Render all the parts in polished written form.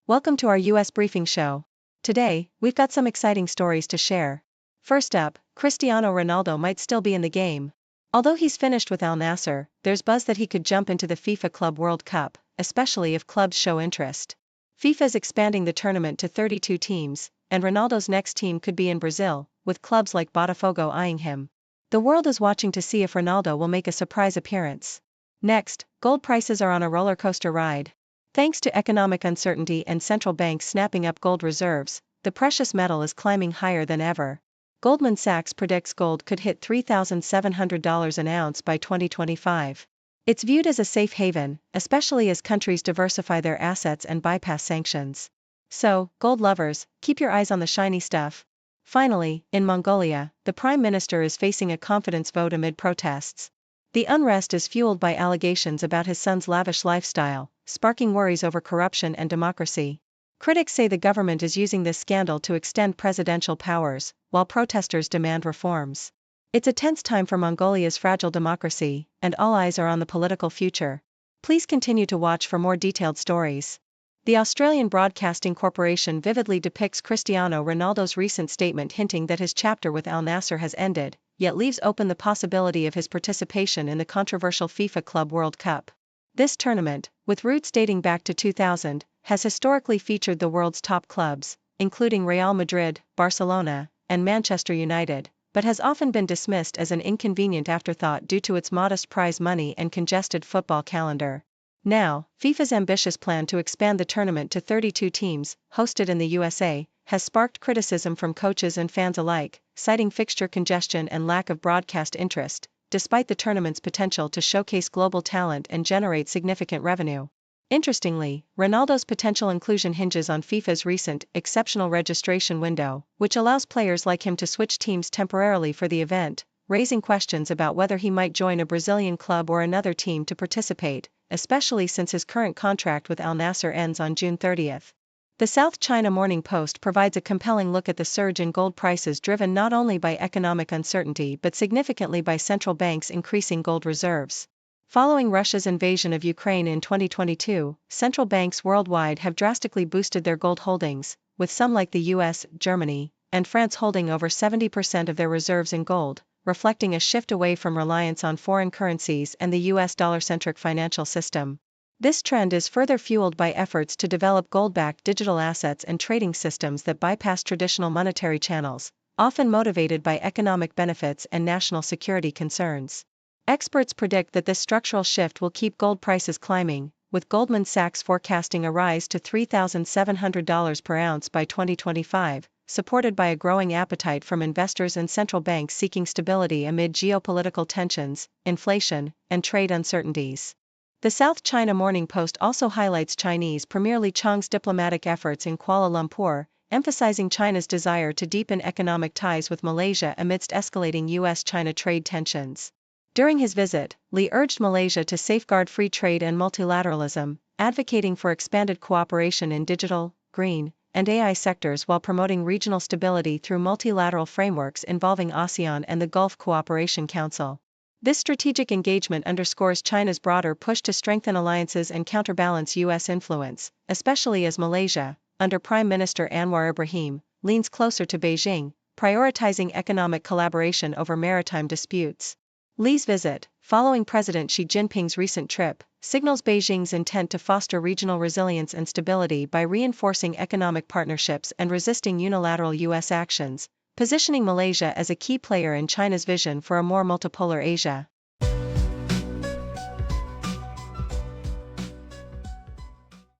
Welcome to our US Briefing Show. Today, we've got some exciting stories to share. First up, Cristiano Ronaldo might still be in the game. Although he's finished with Al-Nassr, there's buzz that he could jump into the FIFA Club World Cup, especially if clubs show interest. FIFA's expanding the tournament to 32 teams, and Ronaldo's next team could be in Brazil, with clubs like Botafogo eyeing him. The world is watching to see if Ronaldo will make a surprise appearance. Next, gold prices are on a roller coaster ride. Thanks to economic uncertainty and central banks snapping up gold reserves, the precious metal is climbing higher than ever. Goldman Sachs predicts gold could hit $3,700 an ounce by 2025. It's viewed as a safe haven, especially as countries diversify their assets and bypass sanctions. So, gold lovers, keep your eyes on the shiny stuff. Finally, in Mongolia, the prime minister is facing a confidence vote amid protests. The unrest is fueled by allegations about his son's lavish lifestyle, sparking worries over corruption and democracy. Critics say the government is using this scandal to extend presidential powers, while protesters demand reforms. It's a tense time for Mongolia's fragile democracy, and all eyes are on the political future. Please continue to watch for more detailed stories. The Australian Broadcasting Corporation vividly depicts Cristiano Ronaldo's recent statement hinting that his chapter with Al-Nassr has ended, yet leaves open the possibility of his participation in the controversial FIFA Club World Cup. This tournament, with roots dating back to 2000, has historically featured the world's top clubs, including Real Madrid, Barcelona, and Manchester United, but has often been dismissed as an inconvenient afterthought due to its modest prize money and congested football calendar. Now, FIFA's ambitious plan to expand the tournament to 32 teams, hosted in the USA, has sparked criticism from coaches and fans alike, citing fixture congestion and lack of broadcast interest, despite the tournament's potential to showcase global talent and generate significant revenue. Interestingly, Ronaldo's potential inclusion hinges on FIFA's recent exceptional registration window, which allows players like him to switch teams temporarily for the event, raising questions about whether he might join a Brazilian club or another team to participate, especially since his current contract with Al-Nassr ends on June 30. The South China Morning Post provides a compelling look at the surge in gold prices driven not only by economic uncertainty but significantly by central banks increasing gold reserves. Following Russia's invasion of Ukraine in 2022, central banks worldwide have drastically boosted their gold holdings, with some like the US, Germany, and France holding over 70% of their reserves in gold, reflecting a shift away from reliance on foreign currencies and the US dollar-centric financial system. This trend is further fueled by efforts to develop gold-backed digital assets and trading systems that bypass traditional monetary channels, often motivated by economic benefits and national security concerns. Experts predict that this structural shift will keep gold prices climbing, with Goldman Sachs forecasting a rise to $3,700 per ounce by 2025, supported by a growing appetite from investors and central banks seeking stability amid geopolitical tensions, inflation, and trade uncertainties. The South China Morning Post also highlights Chinese Premier Li Chang's diplomatic efforts in Kuala Lumpur, emphasizing China's desire to deepen economic ties with Malaysia amidst escalating US-China trade tensions. During his visit, Li urged Malaysia to safeguard free trade and multilateralism, advocating for expanded cooperation in digital, green, and AI sectors while promoting regional stability through multilateral frameworks involving ASEAN and the Gulf Cooperation Council. This strategic engagement underscores China's broader push to strengthen alliances and counterbalance U.S. influence, especially as Malaysia, under Prime Minister Anwar Ibrahim, leans closer to Beijing, prioritizing economic collaboration over maritime disputes. Li's visit, following President Xi Jinping's recent trip, signals Beijing's intent to foster regional resilience and stability by reinforcing economic partnerships and resisting unilateral U.S. actions, positioning Malaysia as a key player in China's vision for a more multipolar Asia.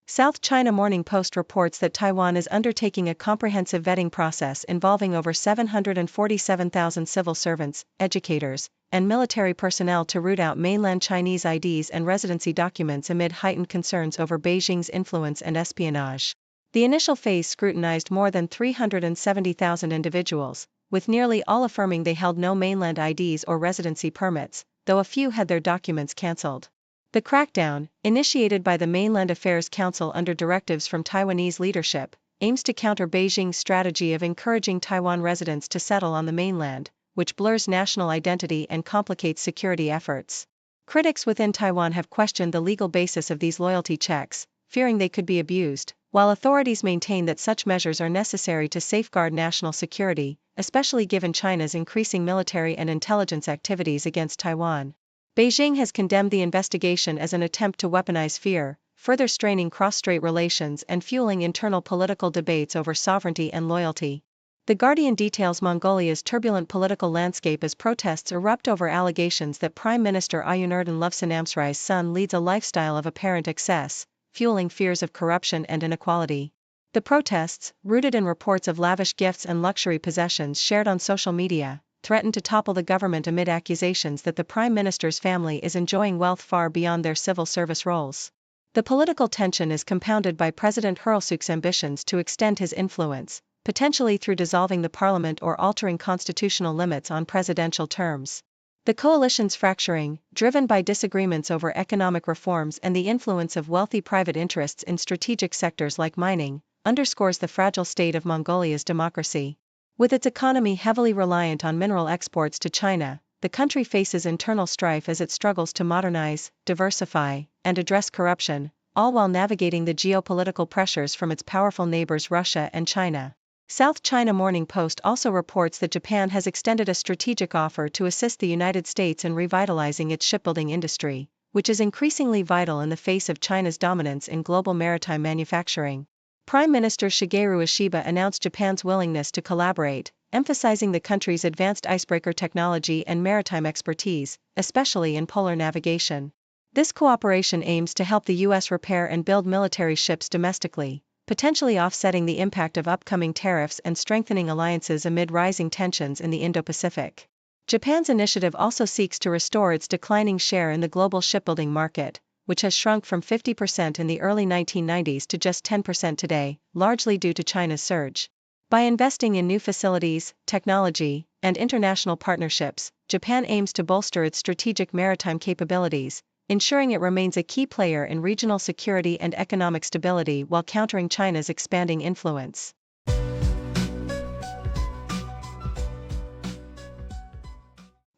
South China Morning Post reports that Taiwan is undertaking a comprehensive vetting process involving over 747,000 civil servants, educators, and military personnel to root out mainland Chinese IDs and residency documents amid heightened concerns over Beijing's influence and espionage. The initial phase scrutinized more than 370,000 individuals, with nearly all affirming they held no mainland IDs or residency permits, though a few had their documents cancelled. The crackdown, initiated by the Mainland Affairs Council under directives from Taiwanese leadership, aims to counter Beijing's strategy of encouraging Taiwan residents to settle on the mainland, which blurs national identity and complicates security efforts. Critics within Taiwan have questioned the legal basis of these loyalty checks, fearing they could be abused, while authorities maintain that such measures are necessary to safeguard national security, especially given China's increasing military and intelligence activities against Taiwan. Beijing has condemned the investigation as an attempt to weaponize fear, further straining cross-strait relations and fueling internal political debates over sovereignty and loyalty. The Guardian details Mongolia's turbulent political landscape as protests erupt over allegations that Prime Minister Ayunurdan Luvsanamsrai's son leads a lifestyle of apparent excess, fueling fears of corruption and inequality. The protests, rooted in reports of lavish gifts and luxury possessions shared on social media, threaten to topple the government amid accusations that the Prime Minister's family is enjoying wealth far beyond their civil service roles. The political tension is compounded by President Hurlsuk's ambitions to extend his influence, potentially through dissolving the parliament or altering constitutional limits on presidential terms. The coalition's fracturing, driven by disagreements over economic reforms and the influence of wealthy private interests in strategic sectors like mining, underscores the fragile state of Mongolia's democracy. With its economy heavily reliant on mineral exports to China, the country faces internal strife as it struggles to modernize, diversify, and address corruption, all while navigating the geopolitical pressures from its powerful neighbors Russia and China. South China Morning Post also reports that Japan has extended a strategic offer to assist the United States in revitalizing its shipbuilding industry, which is increasingly vital in the face of China's dominance in global maritime manufacturing. Prime Minister Shigeru Ishiba announced Japan's willingness to collaborate, emphasizing the country's advanced icebreaker technology and maritime expertise, especially in polar navigation. This cooperation aims to help the U.S. repair and build military ships domestically, potentially offsetting the impact of upcoming tariffs and strengthening alliances amid rising tensions in the Indo-Pacific. Japan's initiative also seeks to restore its declining share in the global shipbuilding market, which has shrunk from 50% in the early 1990s to just 10% today, largely due to China's surge. By investing in new facilities, technology, and international partnerships, Japan aims to bolster its strategic maritime capabilities, ensuring it remains a key player in regional security and economic stability while countering China's expanding influence.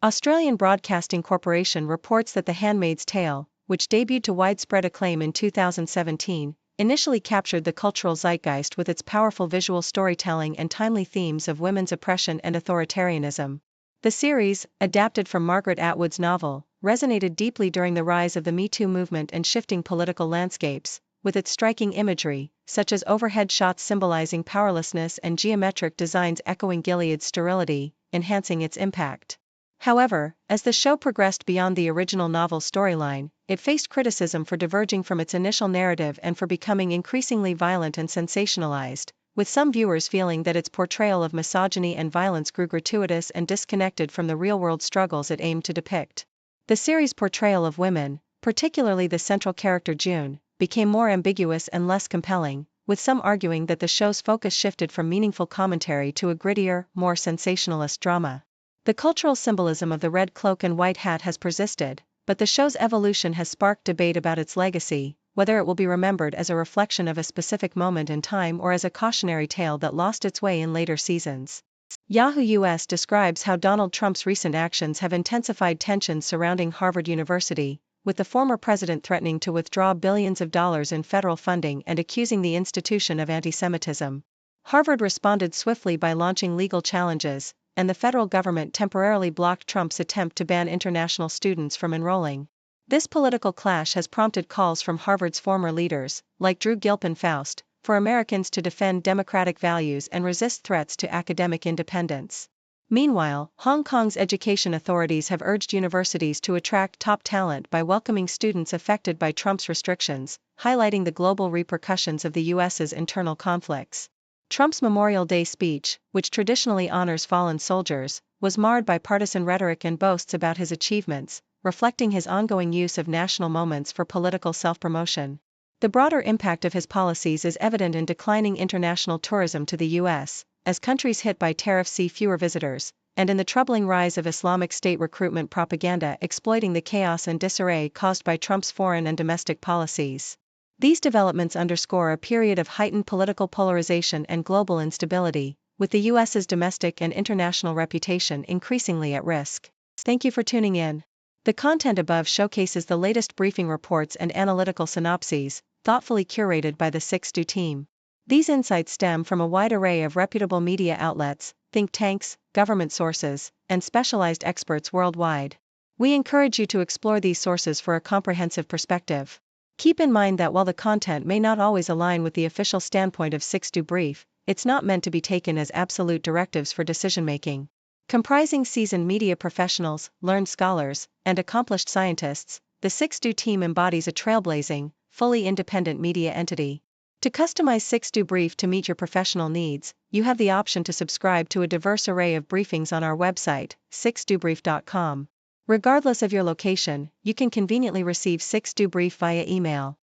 Australian Broadcasting Corporation reports that The Handmaid's Tale, which debuted to widespread acclaim in 2017, initially captured the cultural zeitgeist with its powerful visual storytelling and timely themes of women's oppression and authoritarianism. The series, adapted from Margaret Atwood's novel, resonated deeply during the rise of the Me Too movement and shifting political landscapes, with its striking imagery, such as overhead shots symbolizing powerlessness and geometric designs echoing Gilead's sterility, enhancing its impact. However, as the show progressed beyond the original novel's storyline, it faced criticism for diverging from its initial narrative and for becoming increasingly violent and sensationalized, with some viewers feeling that its portrayal of misogyny and violence grew gratuitous and disconnected from the real-world struggles it aimed to depict. The series' portrayal of women, particularly the central character June, became more ambiguous and less compelling, with some arguing that the show's focus shifted from meaningful commentary to a grittier, more sensationalist drama. The cultural symbolism of the red cloak and white hat has persisted, but the show's evolution has sparked debate about its legacy, whether it will be remembered as a reflection of a specific moment in time or as a cautionary tale that lost its way in later seasons. Yahoo US describes how Donald Trump's recent actions have intensified tensions surrounding Harvard University, with the former president threatening to withdraw billions of dollars in federal funding and accusing the institution of anti-Semitism. Harvard responded swiftly by launching legal challenges, and the federal government temporarily blocked Trump's attempt to ban international students from enrolling. This political clash has prompted calls from Harvard's former leaders, like Drew Gilpin-Faust, for Americans to defend democratic values and resist threats to academic independence. Meanwhile, Hong Kong's education authorities have urged universities to attract top talent by welcoming students affected by Trump's restrictions, highlighting the global repercussions of the U.S.'s internal conflicts. Trump's Memorial Day speech, which traditionally honors fallen soldiers, was marred by partisan rhetoric and boasts about his achievements, reflecting his ongoing use of national moments for political self-promotion. The broader impact of his policies is evident in declining international tourism to the U.S., as countries hit by tariffs see fewer visitors, and in the troubling rise of Islamic State recruitment propaganda exploiting the chaos and disarray caused by Trump's foreign and domestic policies. These developments underscore a period of heightened political polarization and global instability, with the U.S.'s domestic and international reputation increasingly at risk. Thank you for tuning in. The content above showcases the latest briefing reports and analytical synopses, thoughtfully curated by the 6do team. These insights stem from a wide array of reputable media outlets, think tanks, government sources, and specialized experts worldwide. We encourage you to explore these sources for a comprehensive perspective. Keep in mind that while the content may not always align with the official standpoint of 6do Brief, it's not meant to be taken as absolute directives for decision-making. Comprising seasoned media professionals, learned scholars, and accomplished scientists, the 6do team embodies a trailblazing, fully independent media entity. To customize 6do Brief to meet your professional needs, you have the option to subscribe to a diverse array of briefings on our website, 6dobrief.com. Regardless of your location, you can conveniently receive 6do Brief via email.